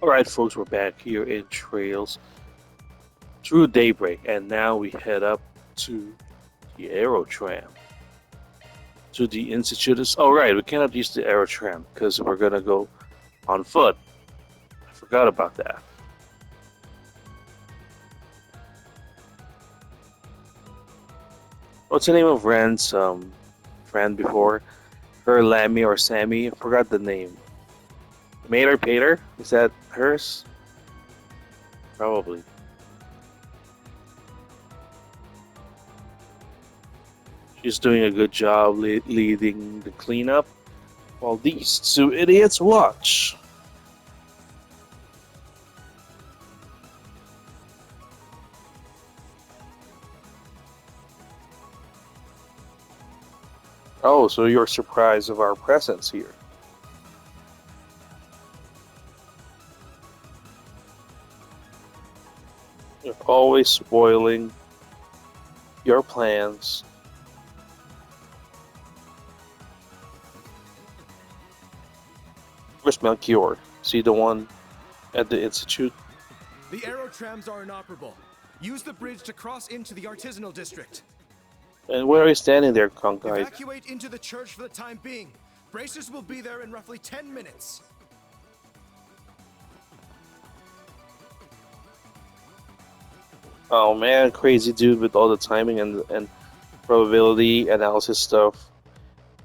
Alright, folks, we're back here in Trails through Daybreak, and now we head up to the Aero Tram. To the Institute. Alright, we cannot use the Aero Tram because we're gonna go on foot. I forgot about that. What's the name of Ren's friend before? Her Lammy or Sammy? I forgot the name. Mater Pater? Is that hers? Probably. She's doing a good job leading the cleanup, while these two idiots watch. Oh, so you're surprised of our presence here. You're always spoiling your plans. Where's Melchior? See the one at the Institute? The aero trams are inoperable. Use the bridge to cross into the artisanal district. And where are you standing there, Conkai? Evacuate into the church for the time being. Bracers will be there in roughly 10 minutes. Oh man, crazy dude with all the timing and probability analysis stuff.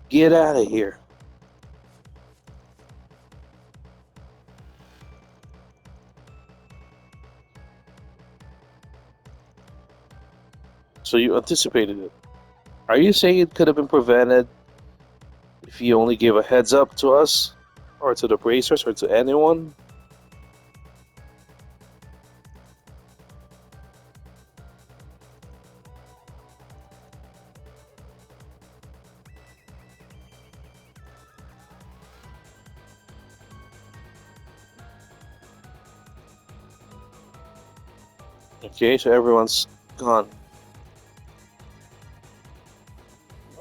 Get out of here. So you anticipated it. Are you saying it could have been prevented if you only gave a heads up to us? Or to the bracers or to anyone? Okay, so everyone's gone.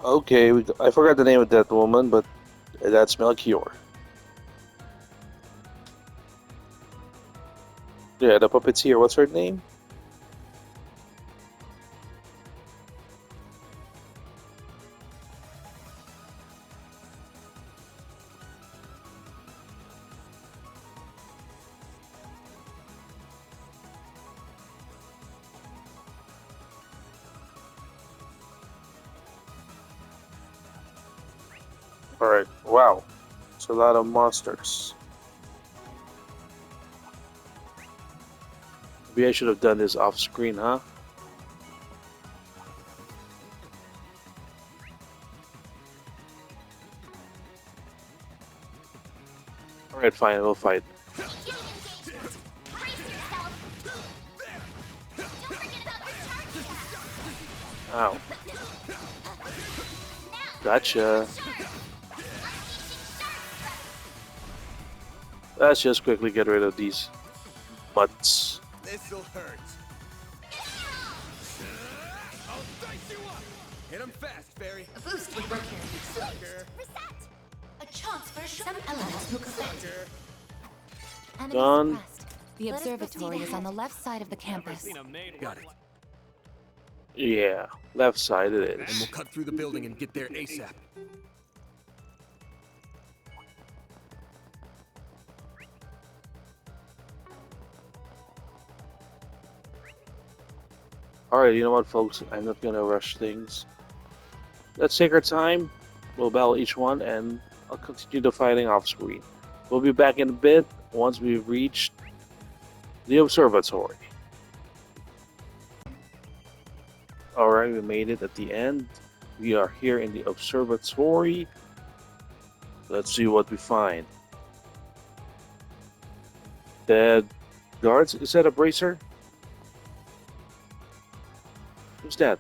Okay, I forgot the name of that woman, but that's Melchior. Yeah, the puppeteer. What's her name? Alright, wow. It's a lot of monsters. Maybe I should have done this off screen, huh? Alright, fine, we'll fight. Ow. Gotcha. Let's just quickly get rid of these butts. This'll hurt. I'll dice you up. Hit him fast, Fairy. A boost would work here. Sucker. Reset. A chance for some elements look affected. Sucker. Done. The observatory is on the left side of the campus. Got it. Yeah, left side it And is. we'll cut through the building and get there ASAP. Alright, you know what, folks? I'm not gonna rush things. Let's take our time. We'll battle each one, and I'll continue the fighting off screen. We'll be back in a bit once we've reached the observatory. Alright, we made it at the end. We are here in the observatory. Let's see what we find. Dead guards? Is that a bracer? Who's that?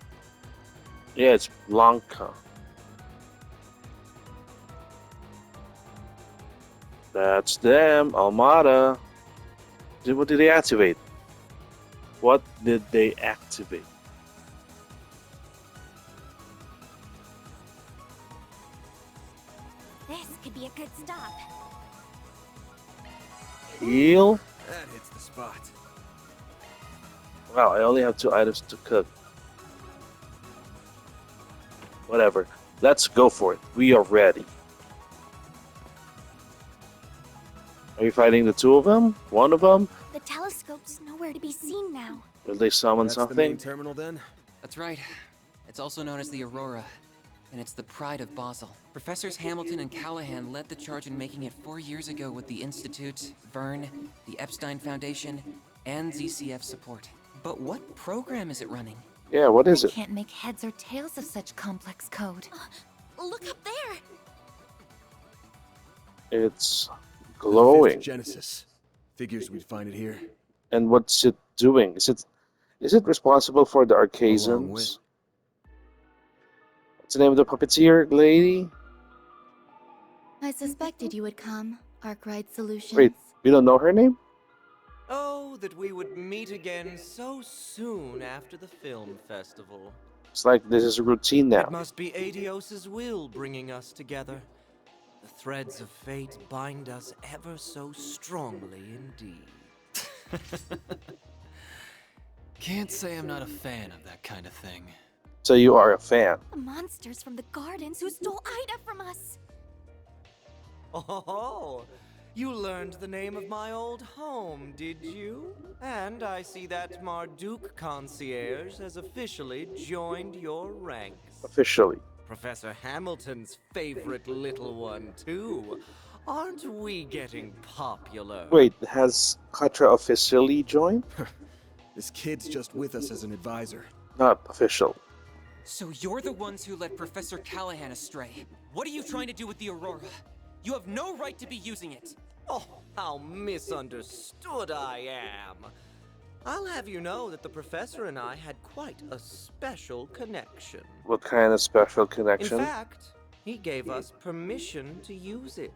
Yeah, it's Blanca. That's them, Almada. What did they activate? What did they activate? This could be a good stop. Heal? hot. Wow, I only have 2 items to cook. Whatever. Let's go for it. We are ready. Are you fighting the 2 of them? 1 of them? The telescope's nowhere to be seen now. Will they summon That's the main something? terminal then? That's right. It's also known as the Aurora, and it's the pride of Basel. Professors Hamilton and Callahan led the charge in making it 4 years ago with the Institute, Vern, the Epstein Foundation, and ZCF support. But what program is it running? Yeah, what is I it? can't make heads or tails of such complex code. Look up there! It's The glowing. 5th Genesis. Figures we'd find it here. And what's it doing? Is it responsible for the Along archasms? with. What's the name of the puppeteer lady? I suspected you would come, Arkwright Solutions. Wait, we don't know her name? Oh, that we would meet again so soon after the film festival. It's like this is a routine now. It must be Adios's will bringing us together. The threads of fate bind us ever so strongly indeed. Can't say I'm not a fan of that kind of thing. So you are a fan. The monsters from the gardens who stole Ida from us! Oh, you learned the name of my old home, did you? And I see that Marduk concierge has officially joined your ranks. Officially. Professor Hamilton's favorite little one, too. Aren't we getting popular? Wait, has Katra officially joined? This kid's just with us as an advisor. Not official. So you're the ones who led Professor Callahan astray. What are you trying to do with the Aurora? You have no right to be using it. Oh, how misunderstood I am. I'll have you know that the professor and I had quite a special connection. What kind of special In connection? fact, he gave us permission to use it.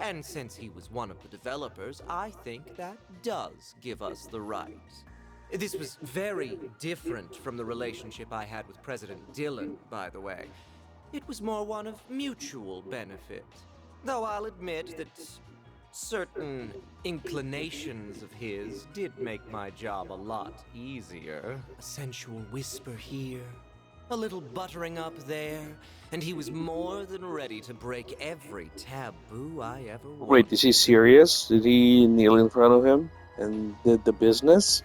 And since he was one of the developers, I think that does give us the right. This was very different from the relationship I had with President Dillon, by the way. It was more one of mutual benefit. Though I'll admit that certain inclinations of his did make my job a lot easier. A sensual whisper here, a little buttering up there, and he was more than ready to break every taboo I ever wanted. Wait, is he serious? Did he kneel in front of him and did the business?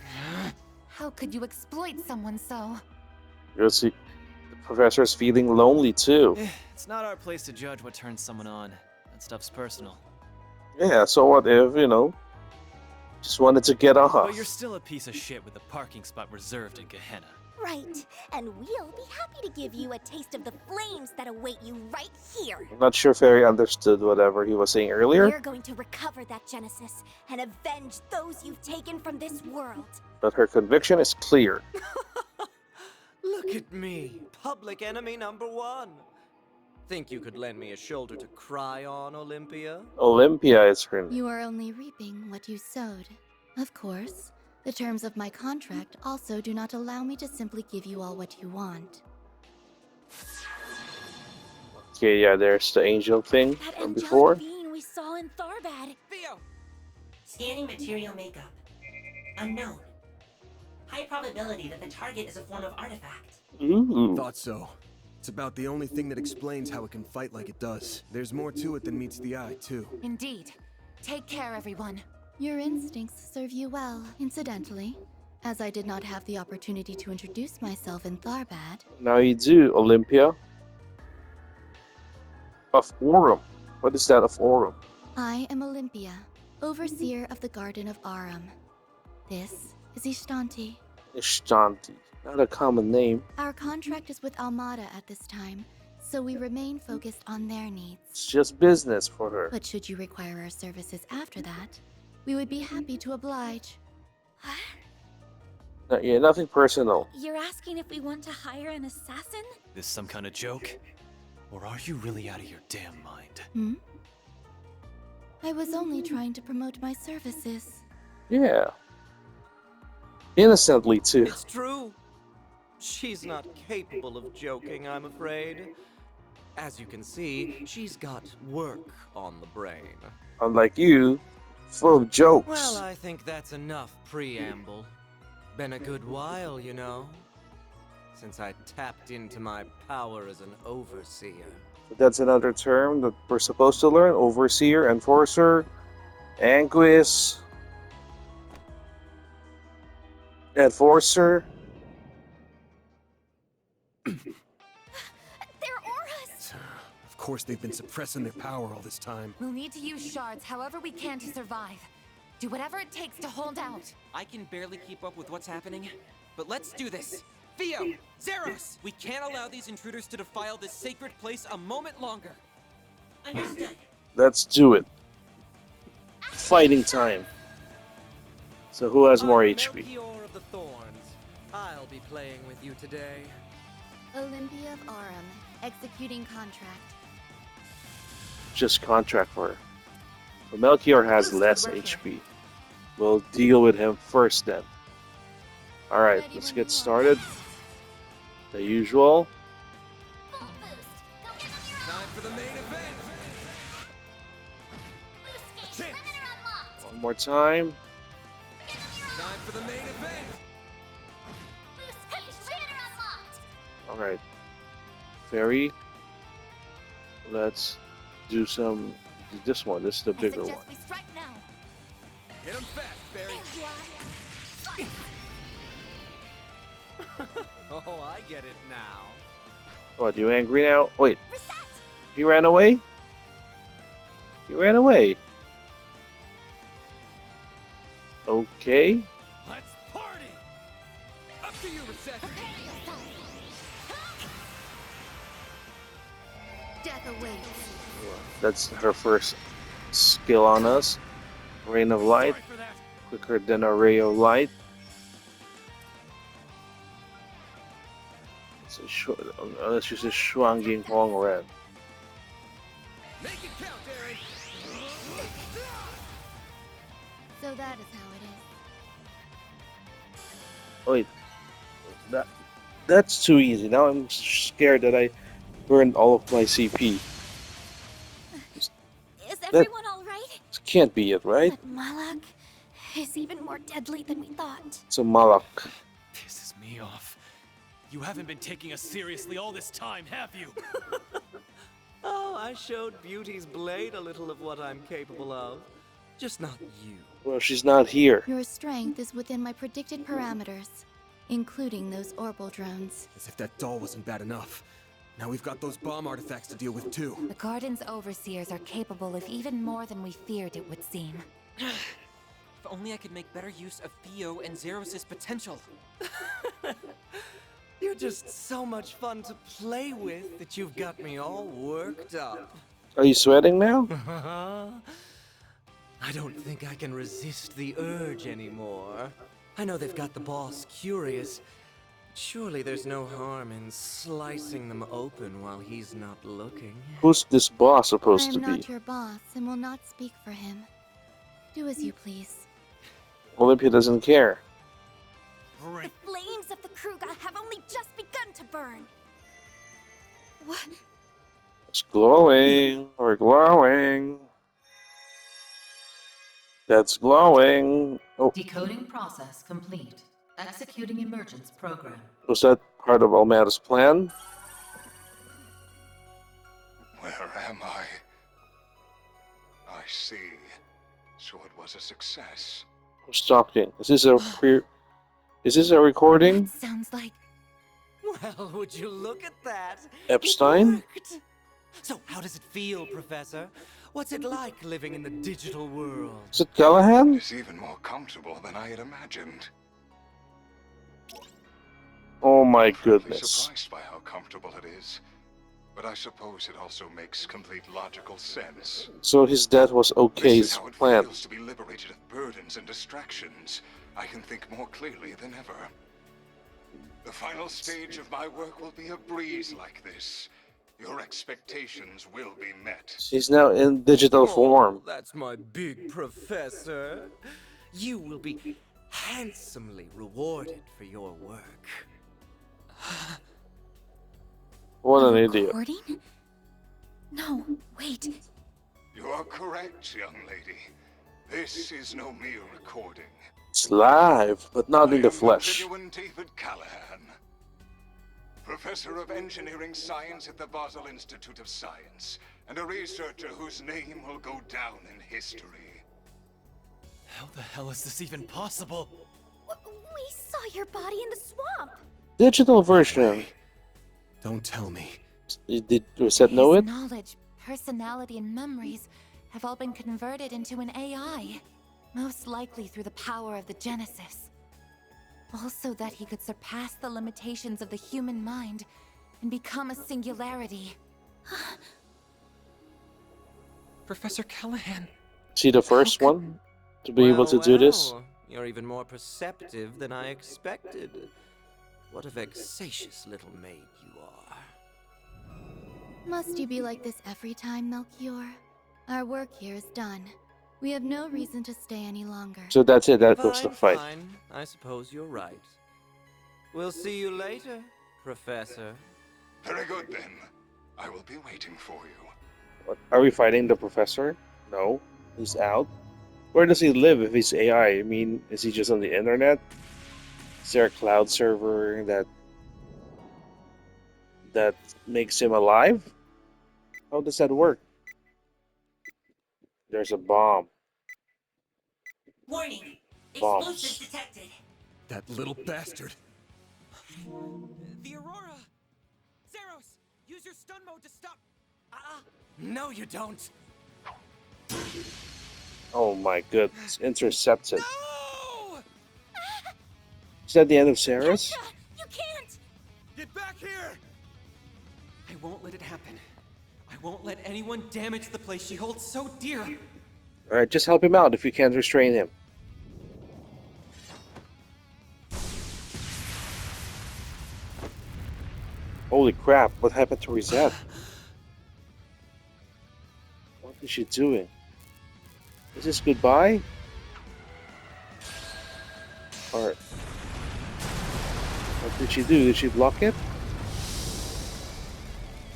How could you exploit someone so? You see, the professor's feeling lonely too. It's not our place to judge what turns someone on. That stuff's personal. Yeah, so what if, just wanted to get off? But you're still a piece of shit with a parking spot reserved in Gehenna. Right, and we'll be happy to give you a taste of the flames that await you right here. I'm not sure if I understood whatever he was saying earlier, We're going to recover that Genesis and avenge those you've taken from this world. but her conviction is clear. Look at me, public enemy number 1. Think you could lend me a shoulder to cry on, Olympia? Olympia is her name. You are only reaping what you sowed. Of course, the terms of my contract also do not allow me to simply give you all what you want. Okay, yeah, there's the angel thing That from angelic before. being we saw in Tharbad. Theo! Scanning material makeup. Unknown. High probability that the target is a form of artifact. Ooh. Thought so. It's about the only thing that explains how it can fight like it does. There's more to it than meets the eye, too. Indeed. Take care, everyone. Your instincts serve you well, incidentally. As I did not have the opportunity to introduce myself in Tharbad. Now you do, Olympia. Of Aurum. What is that of Aurum? I am Olympia, overseer of the Garden of Arum. This is Ishtanti. Ishtanti. Not a common name. Our contract is with Almada at this time, so we remain focused on their needs. It's just business for her. But should you require our services after that, we would be happy to oblige. Yeah, nothing personal. You're asking if we want to hire an assassin? This some kind of joke? Or are you really out of your damn mind? Hmm? I was only trying to promote my services. Yeah. Innocently, too. It's true. She's not capable of joking, I'm afraid. As you can see, she's got work on the brain. Unlike you, Full of jokes. Well, I think that's enough preamble. Been a good while, you know, since I tapped into my power as an overseer. That's another term that we're supposed to learn. Overseer, enforcer, anguis, enforcer. They're auras! Of course, they've been suppressing their power all this time. We'll need to use shards however we can to survive. Do whatever it takes to hold out. I can barely keep up with what's happening, but let's do this. Theo! Zeros! We can't allow these intruders to defile this sacred place a moment longer. Understood. Let's do it. Fighting time. So who has more I'm HP? Melchior of the Thorns. I'll be playing with you today. Olympia of Aurum, executing contract. Just contract for her. But Melchior has less HP. We'll deal with him first then. Alright, Ready let's when get you are. started. The usual. Full boost! Go give them your Time for the main event! boost gauge! Limiter unlocked! One more time. Give them your Time for the main event! boost gauge! Limiter unlocked! Alright. Fairy. Let's do some. This one. This is the I bigger one. suggest we strike now. Hit him fast, Barry! Oh, I get it now. What, you angry now? Wait, Reset! he ran away? He ran away. Okay. Let's party! Up to you, Reset! Death awaits. That's her first skill on us. Rain of Light. Sorry for that. Quicker than a ray of light. Unless you say Shuang Jing Huang Red. Make it count, Aaron! So that is how it is. Wait, that's too easy. Now I'm scared that I burned all of my CP. Is everyone alright? This can't be it, right? But Malak is even more deadly than we thought. It's a Malak. Pisses me off. You haven't been taking us seriously all this time, have you? Oh, I showed Beauty's blade a little of what I'm capable of. Just not you. Well, she's not here. Your strength is within my predicted parameters, including those orbital drones. As if that doll wasn't bad enough. Now we've got those bomb artifacts to deal with too. The Garden's overseers are capable of even more than we feared it would seem. If only I could make better use of Theo and Zeros' potential. You're just so much fun to play with that you've got me all worked up. Are you sweating now? I don't think I can resist the urge anymore. I know they've got the boss curious. Surely there's no harm in slicing them open while he's not looking. Who's this boss I supposed to am not be? your boss and will not speak for him. Do as you please. Olympia doesn't care. The flames of the Kruga have only just begun to burn. What? It's glowing. We're glowing. That's glowing. Oh, Decoding process complete. Executing emergence program. was that part of Almata's plan? Where am I? I see. So it was a success. Who's talking? Is this a Is this a recording? Sounds like Well, would you look at that? Epstein? It worked. So, how does it feel, Professor? What's it like living in the digital world? Is it Callahan? It's even more comfortable than I had imagined. Oh my Frankly goodness. surprised by how comfortable it is. But I suppose it also makes complete logical sense. So his death was This is okay's how it plan. feels to be liberated of burdens and distractions. I can think more clearly than ever. The final stage of my work will be a breeze like this. Your expectations will be met. He's now in digital form. That's my big professor. You will be handsomely rewarded for your work. What an idiot. Recording? No, wait. You are correct, young lady. This is no mere recording. It's live, but not in the I am flesh. genuine David Callahan, Professor of Engineering Science at the Basel Institute of Science, and a researcher whose name will go down in history. How the hell is this even possible? We saw your body in the swamp. Digital version. Don't tell me. Did Rosette know His it? knowledge, personality, and memories have all been converted into an AI. Most likely through the power of the Genesis. Also that he could surpass the limitations of the human mind and become a singularity. Professor Callahan. See the first one to be able to do this? Well, you're even more perceptive than I expected. What a vexatious little maid you are. Must you be like this every time, Melchior? Our work here is done. We have no reason to stay any longer. So that's it, that goes the fight. Fine. I suppose you're right. We'll see you later, Professor. Very good then. I will be waiting for you. What, are we fighting the professor? No. He's out. Where does he live if he's AI? I mean, is he just on the internet? Is there a cloud server that makes him alive? How does that work? There's a bomb. Warning! Bombs. Explosives detected. That little bastard. The Aurora! Zeros, use your stun mode to stop. No, you don't. Oh my goodness. Intercepted. No! Is that the end of Ceres? Ketra, you can't! Get back here! I won't let it happen. I won't let anyone damage the place she holds so dear. Alright, just help him out if you can't restrain him. Holy crap, what happened to Rosette? What is she doing? Is this goodbye? Or what did she do? Did she block it?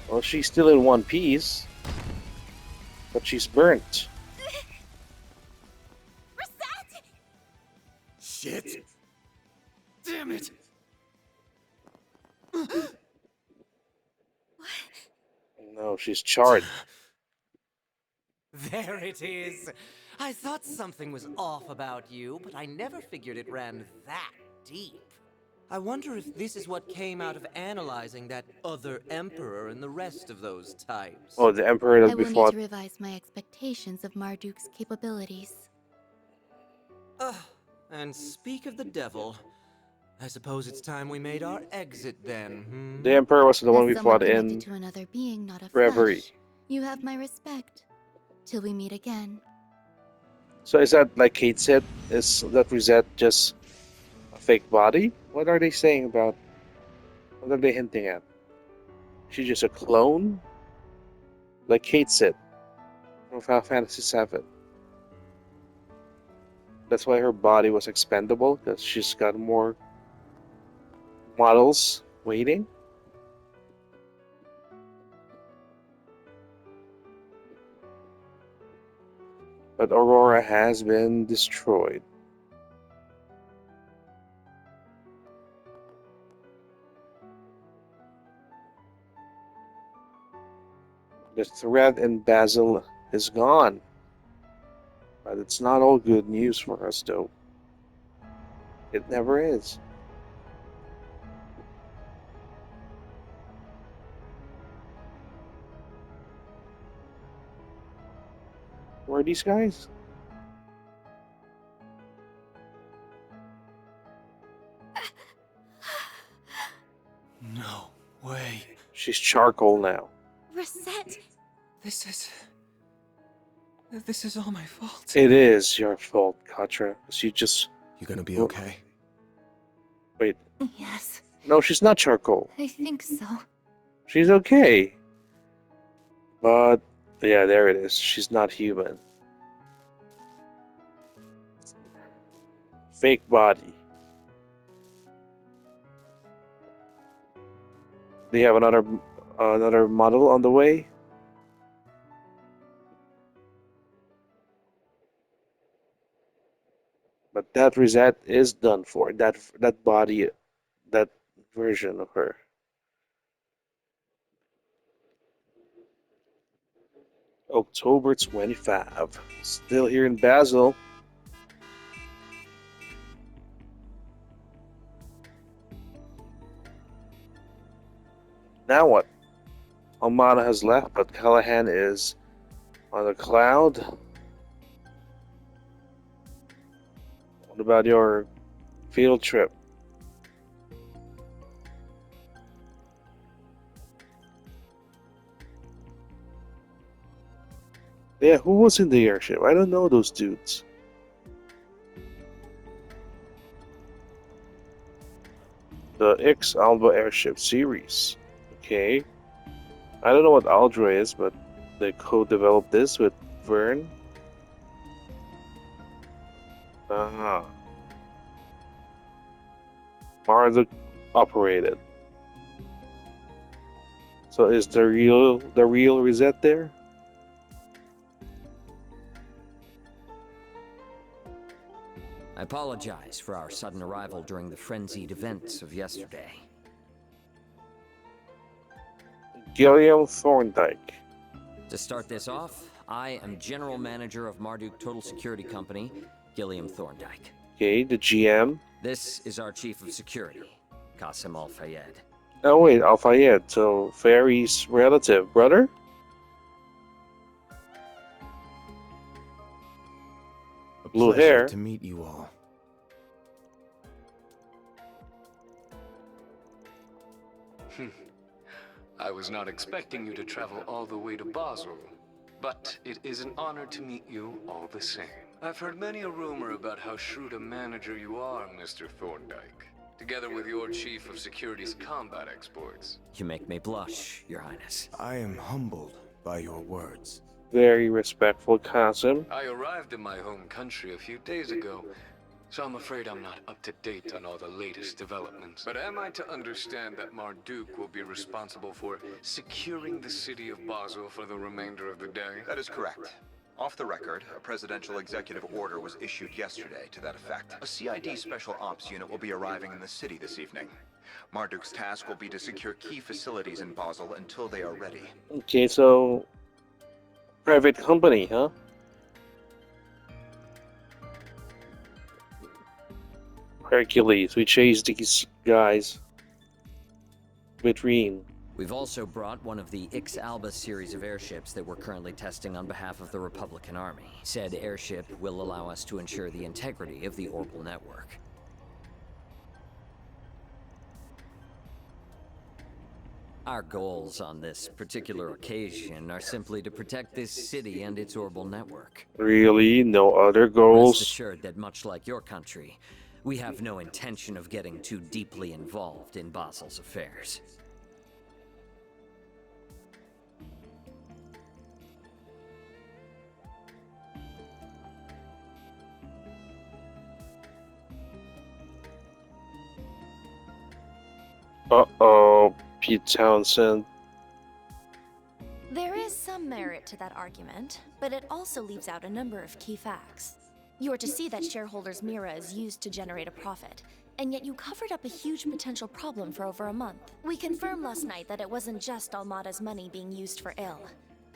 Well, she's still in one piece, but she's burnt. Rosette! Shit! Damn it! No, she's charred. There it is. I thought something was off about you, but I never figured it ran that deep. I wonder if this is what came out of analyzing that other emperor and the rest of those types. Oh, the Emperor I that we will need fought. to revise my expectations of Marduk's capabilities. And speak of the devil, I suppose it's time we made our exit then, hmm? The Emperor was the one As we someone fought connected in to another being, not of Reverie. flesh, you have my respect. Till we meet again. So is that like Kate said? Is that Rosette just a fake body? What are they saying about? What are they hinting at? She's just a clone? Like Kate said from Final Fantasy VII. That's why her body was expendable, because she's got more models waiting. But Aurora has been destroyed. The threat in Basil is gone. But it's not all good news for us, though. It never is. Who are these guys? No way. She's charcoal now. Rosette! This is all my fault. It is your fault, Katra. She just... You gonna be okay? Wait. Yes, No, she's not charcoal. I think so. She's okay. But, yeah, there it is. She's not human. Fake body. Do you have another model on the way? But that reset is done for. That body, that version of her. October 25. Still here in Basel. Now what? Almana has left, but Callahan is on a cloud. What about your field trip? Yeah, who was in the airship? I don't know those dudes. The X Alba airship series. Okay. I don't know what Aldra is, but they co-developed this with Vern. Ah. Marduk operated. So is the real reset there? I apologize for our sudden arrival during the frenzied events of yesterday. Gilliam Thorndike. To start this off, I am General Manager of Marduk Total Security Company, Gilliam Thorndike. Okay, the GM. This is our Chief of Security, Qasim Al-Fayed. Oh wait, Al-Fayed, so Fairy's relative, brother? Blue hair. To meet you all. I was not expecting you to travel all the way to Basel, but it is an honor to meet you all the same. I've heard many a rumor about how shrewd a manager you are, Mr. Thorndike, together with your Chief of Security's combat exports. You make me blush, Your Highness. I am humbled by your words. Very respectful, Qasim. I arrived in my home country a few days ago, so I'm afraid I'm not up to date on all the latest developments. But am I to understand that Marduk will be responsible for securing the city of Basel for the remainder of the day? That is correct. Off the record, a presidential executive order was issued yesterday to that effect. A CID Special Ops unit will be arriving in the city this evening. Marduk's task will be to secure key facilities in Basel until they are ready. Okay, so private company, huh? Hercules, we chase these guys with Reen. We've also brought one of the Ix Alba series of airships that we're currently testing on behalf of the Republican Army. Said airship will allow us to ensure the integrity of the orbital network. Our goals on this particular occasion are simply to protect this city and its orbital network. Really? No other Rest goals? assured that much like your country, we have no intention of getting too deeply involved in Basel's affairs. Uh-oh, Pete Townsend. There is some merit to that argument, but it also leaves out a number of key facts. You are to see that shareholders' Mira is used to generate a profit, and yet you covered up a huge potential problem for over a month. We confirmed last night that it wasn't just Almada's money being used for ill.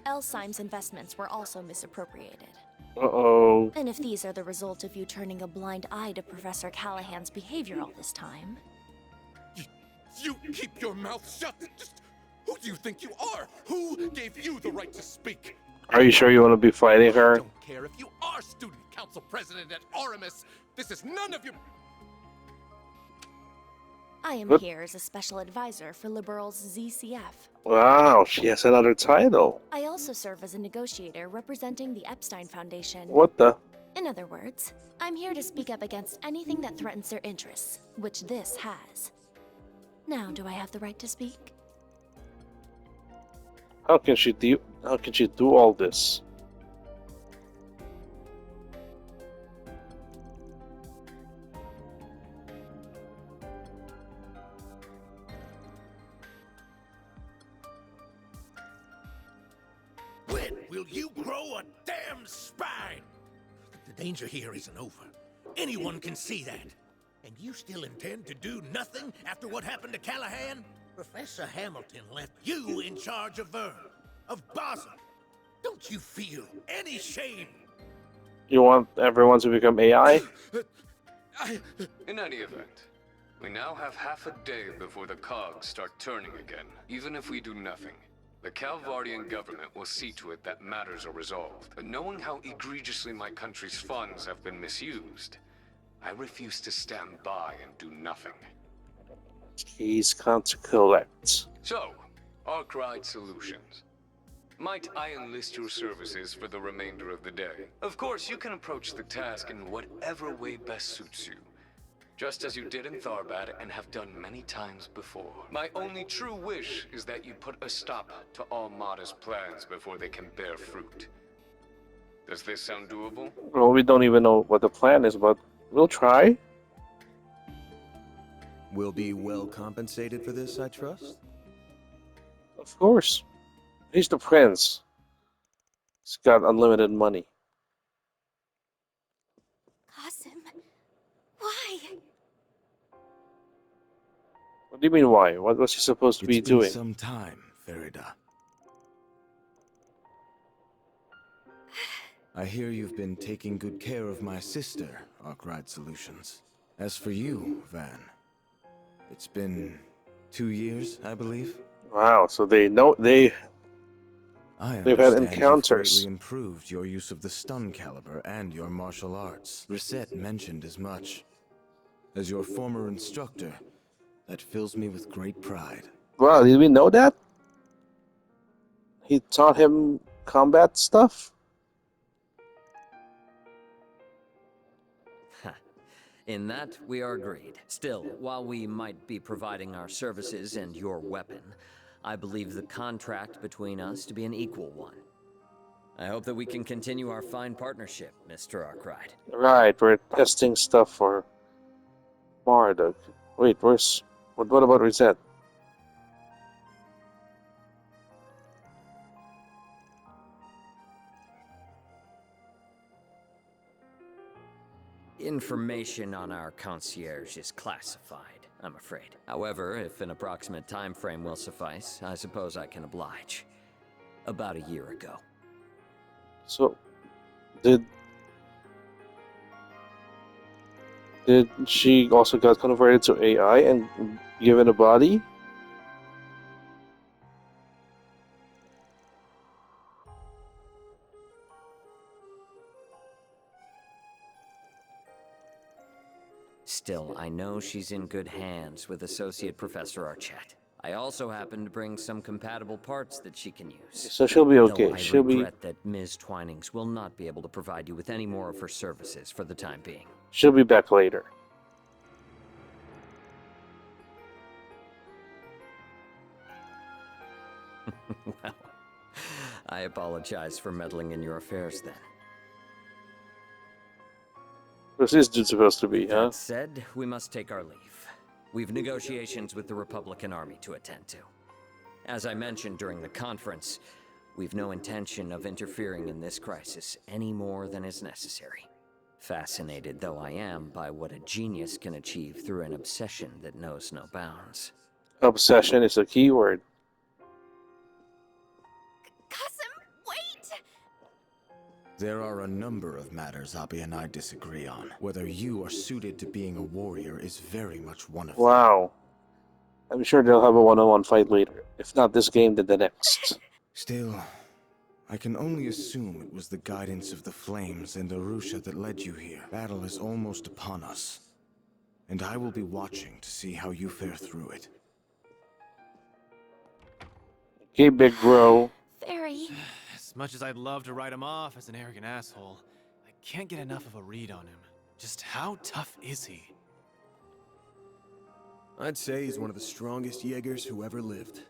Elsime's investments were also misappropriated. Uh-oh. And if these are the result of you turning a blind eye to Professor Callahan's behavior all this time... You keep your mouth shut! Just who do you think you are? Who gave you the right to speak? Are you sure you want to be fighting her? I don't care if you are student council president at Aramis. This is none of your... I am What? here as a special advisor for Liberal's ZCF. Wow, she has another title. I also serve as a negotiator representing the Epstein Foundation. What the? In other words, I'm here to speak up against anything that threatens their interests, which this has. Now, do I have the right to speak? How can she do all this? When will you grow a damn spine? The danger here isn't over. Anyone can see that. And you still intend to do nothing after what happened to Callahan? Professor Hamilton left you in charge of Vern, of Basel. Don't you feel any shame? You want everyone to become AI? In any event, we now have half a day before the cogs start turning again. Even if we do nothing, the Calvardian government will see to it that matters are resolved. But knowing how egregiously my country's funds have been misused, I refuse to stand by and do nothing. He's come to collect. So, Arkwright Solutions. Might I enlist your services for the remainder of the day? Of course, you can approach the task in whatever way best suits you. Just as you did in Tharbad and have done many times before. My only true wish is that you put a stop to all modest plans before they can bear fruit. Does this sound doable? Well, we don't even know what the plan is, but we'll try. We'll be well compensated for this, I trust? Of course. He's the prince. He's got unlimited money. Qasim, why? What do you mean, why? What was he supposed to be It's been doing? some time, Farida. I hear you've been taking good care of my sister, Arkwright Solutions. As for you, Van, it's been 2 years, I believe. Wow, so they've had encounters. You've greatly improved your use of the stun caliber and your martial arts. Reset mentioned as much. As your former instructor, that fills me with great pride. Wow, did we know that? He taught him combat stuff? In that, we are agreed. Still, while we might be providing our services and your weapon, I believe the contract between us to be an equal one. I hope that we can continue our fine partnership, Mr. Arkwright. Right, we're testing stuff for Marduk. Wait, what about Reset? Information on our concierge is classified, I'm afraid. However, if an approximate time frame will suffice, I suppose I can oblige. About a year ago. So, did she also got converted to AI and given a body? Still, I know she's in good hands with Associate Professor Archett. I also happen to bring some compatible parts that she can use. So she'll be okay. Though I regret that Ms. Twinings will not be able to provide you with any more of her services for the time being. She'll be back later. Well, I apologize for meddling in your affairs then. What's this dude supposed to be, huh? That said, we must take our leave. We've negotiations with the Republican Army to attend to. As I mentioned during the conference, we've no intention of interfering in this crisis any more than is necessary. Fascinated though I am by what a genius can achieve through an obsession that knows no bounds. Obsession is a key word. There are a number of matters Abi and I disagree on. Whether you are suited to being a warrior is very much one of them. Wow. I'm sure they'll have a one-on-one fight later. If not this game, then the next. Still, I can only assume it was the guidance of the flames and Arusha that led you here. Battle is almost upon us, and I will be watching to see how you fare through it. Okay, big bro. Very. As much as I'd love to write him off as an arrogant asshole, I can't get enough of a read on him. Just how tough is he? I'd say he's one of the strongest Jaegers who ever lived.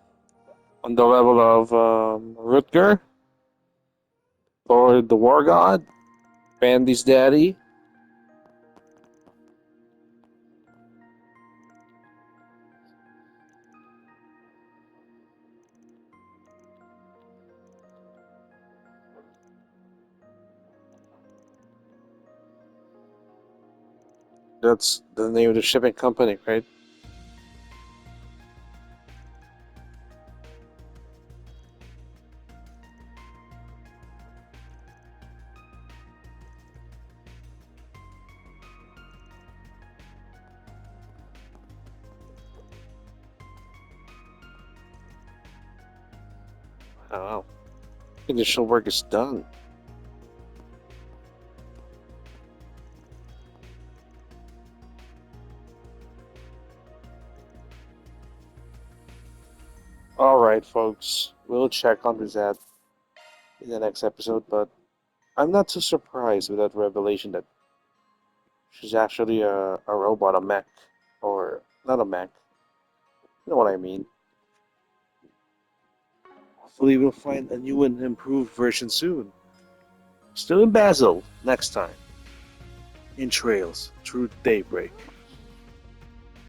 On the level of Rutger? Or the War God? Bandy's daddy? That's the name of the shipping company, right? Wow. Initial work is done. Alright, folks. We'll check on that in the next episode, but I'm not too surprised with that revelation that she's actually a robot, a mech. Or, not a mech. You know what I mean. Hopefully we'll find a new and improved version soon. Still in Basel, next time. In Trails, through Daybreak.